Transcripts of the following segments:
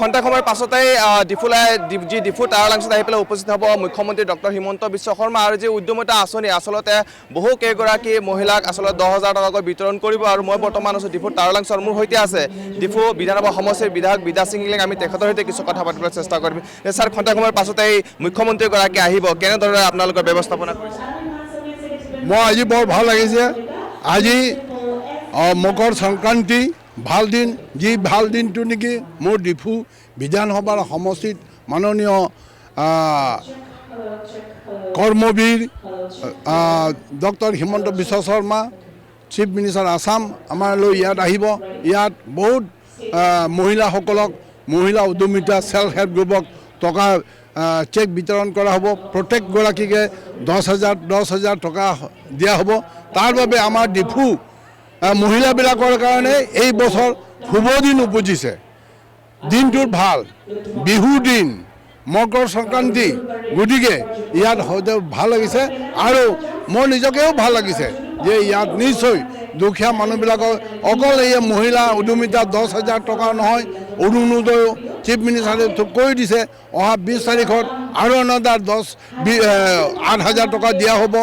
খন্তেক সময়ৰ পাছতেই ডিফু টায়াৰ লাংচত আহি পেলাই উপস্থিত হ'ব মুখ্যমন্ত্ৰী ডক্টৰ হিমন্ত বিশ্ব শৰ্মা আৰু যি উদ্যমিতা আঁচনি আচলতে বহু কেইগৰাকী মহিলাক আচলতে 10,000 টকাকৈ বিতৰণ কৰিব আৰু মই বৰ্তমান আছোঁ ডিফু টায়াৰ লাংচৰ মোৰ সৈতে আছে ডিফু বিধানসভা সমষ্টিৰ বিধায়ক বিদ্যা সিং লিং আমি তেখেতৰ সৈতে কিছু কথা পাতিবলৈ চেষ্টা কৰিম ছাৰ খন্তেক সময়ৰ পাছতেই মুখ্যমন্ত্ৰীগৰাকী আহিব কেনেদৰে আপোনালোকৰ ব্যৱস্থাপনা কৰিছে মই আজি বৰ ভাল লাগিছে আজি মকৰ সংক্ৰান্তি ভাল দিন যি ভাল দিনটো নেকি মোৰ ডিফু বিধানসভাৰ সমষ্টিত মাননীয় কৰ্মবীৰ doctor Himanta Biswa Sarma chief minister Assam আমালৈ ইয়াত আহিব ইয়াত বহুত মহিলাসকলক মহিলা উদ্যমিতা সেল্ফ হেল্প গ্ৰুপক টকা চেক বিতৰণ কৰা হ'ব প্ৰত্যেকগৰাকীকে 10,000 টকা দিয়া হ'ব তাৰ বাবে আমাৰ ডিফু মহিলাবিলাকৰ কাৰণে এই বছৰ শুভ দিন উপজিছে দিনটোৰ ভাল বিহু দিন মকৰ সংক্ৰান্তি গতিকে ইয়াত হয়তো ভাল লাগিছে আৰু মোৰ নিজকেও ভাল লাগিছে যে ইয়াত নিশ্চয় দুখীয়া মানুহবিলাকৰ অকল এই মহিলা উদ্যমিতা 10,000 টকা নহয় অৰুণোদয় চিফ মিনিষ্টাৰে কৈ দিছে অহা 20 তাৰিখত আৰু অনাদাৰ 8,000 টকা দিয়া হ'ব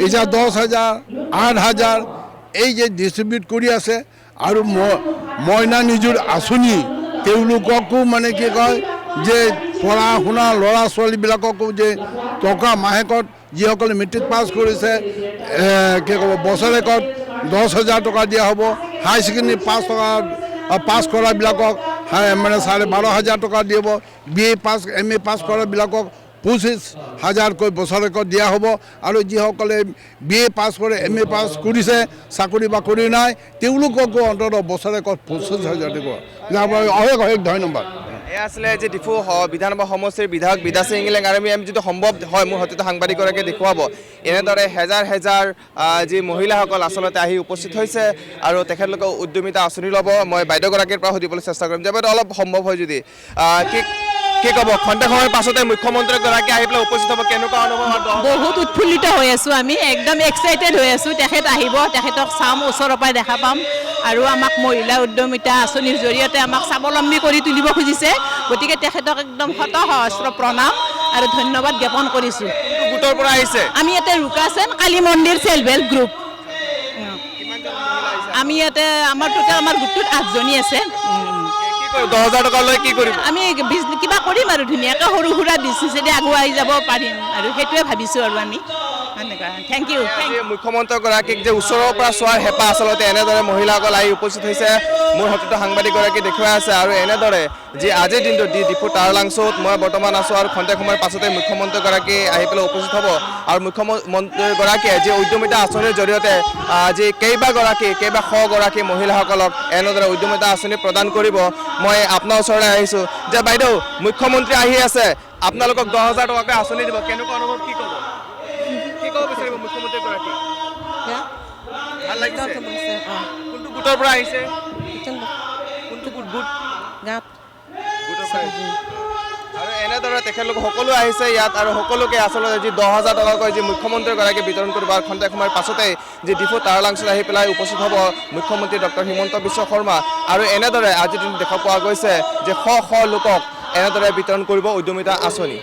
এতিয়া 10,000 8,000 এই যে ডিষ্ট্ৰিবিউট কৰি আছে আৰু মইনা নিজুৰ আঁচনি তেওঁলোককো মানে কি কয় যে পঢ়া শুনা ল'ৰা ছোৱালীবিলাককো যে টকা মাহেকত যিসকলে মেট্ৰিক পাছ কৰিছে কি ক'ব বছৰেকত 10,000 টকা দিয়া হ'ব হাই ছেকেণ্ডেৰী পাছ কৰাবিলাকক মানে 12,500 টকা দিব BA পাছ MA পাছ কৰাবিলাকক 25,000কৈ বছৰেকত দিয়া হ'ব আৰু যিসকলে BA পাছ কৰে MA পাছ কৰিছে চাকৰি বাকৰি নাই তেওঁলোককো অন্ততঃ বছৰেকত 25,000 দিব অশেষ ধন্যবাদ এয়া আছিলে যে ডিফু বিধানসভা সমষ্টিৰ বিধায়ক বিদ্যা সিং লিং আৰু আমি যদি সম্ভৱ হয় মোৰ সৈতে সাংবাদিকগৰাকীয়ে দেখুৱাব এনেদৰে হেজাৰ যি মহিলাসকল আচলতে আহি উপস্থিত হৈছে আৰু তেখেতলোকে উদ্যমিতা আঁচনি ল'ব মই বাইদেউগৰাকীৰ পৰা সুধিবলৈ চেষ্টা কৰিম যে বাইদেউ অলপ সম্ভৱ হয় যদি কি ক'ব খন্তেক সময়ৰ পাছতে মুখ্যমন্ত্ৰীগৰাকী আহি পেলাই উপস্থিত হ'ব কেনেকুৱা অনুভৱ বহুত উৎফুল্লিত হৈ আছোঁ আমি একদম এক্সাইটেড হৈ আছোঁ তেখেত আহিব তেখেতক চাম ওচৰৰ পৰাই দেখা পাম আৰু আমাক মহিলা উদ্যমিতা আঁচনিৰ জৰিয়তে আমাক স্বাৱলম্বী কৰি তুলিব খুজিছে গতিকে তেখেতক একদম শত সহস্ৰ প্ৰণাম আৰু ধন্যবাদ জ্ঞাপন কৰিছোঁ গোটৰ পৰা আহিছে আমি ইয়াতে ৰুকাছেন কালী মন্দিৰ সেল্ফ হেল্প গ্ৰুপ আমি ইয়াতে আমাৰ গোটটোত 8জনী আছে 10,000 টকা লৈ কি কৰিম আমি কিবা কৰিম আৰু ধুনীয়াকৈ সৰু সুৰা বিজনেছেদি আগুৱাই যাব পাৰিম আৰু সেইটোৱে ভাবিছোঁ আৰু আমি থেংক ইউ মুখ্যমন্ত্ৰীগৰাকীক যে ওচৰৰ পৰা চোৱাৰ হেঁপাহ আচলতে এনেদৰে মহিলাসকল আহি উপস্থিত হৈছে মোৰ সৈতে সাংবাদিকগৰাকী দেখুৱাই আছে আৰু এনেদৰে যি আজিৰ দিনটো ডিফু টায়াৰ লাংচত মই বৰ্তমান আছোঁ আৰু খন্তেক সময়ৰ পাছতে মুখ্যমন্ত্ৰীগৰাকী আহি পেলাই উপস্থিত হ'ব আৰু মুখ্যমন্ত্ৰীগৰাকীয়ে যি উদ্যমিতা আঁচনিৰ জৰিয়তে যি কেইবা শগৰাকী মহিলাসকলক এনেদৰে উদ্যমিতা আঁচনি প্ৰদান কৰিব মই আপোনাৰ ওচৰলৈ আহিছোঁ যে বাইদেউ মুখ্যমন্ত্ৰী আহি আছে আপোনালোকক 10,000 টকাকৈ আঁচনি দিব কেনেকুৱা অনুভৱ কি ক'ব বিচাৰিব মুখ্যমন্ত্ৰীগৰাকী ভাল লাগিছে কোনটো গোটৰ পৰা আহিছে কোনটো গোট আৰু এনেদৰে তেখেতলোক সকলো আহিছে ইয়াত আৰু সকলোকে আচলতে যি 10,000 টকাকৈ যি মুখ্যমন্ত্ৰীগৰাকী বিতৰণ কৰিব আৰু খন্তেক সময়ৰ পাছতেই যি ডিফু টায়াৰ লাংচত আহি পেলাই উপস্থিত হ'ব মুখ্যমন্ত্ৰী ডক্টৰ হিমন্ত বিশ্ব শৰ্মা আৰু এনেদৰে আজিৰ দিন দেখা পোৱা গৈছে যে শ লোকক এনেদৰে বিতৰণ কৰিব উদ্যমিতা আঁচনি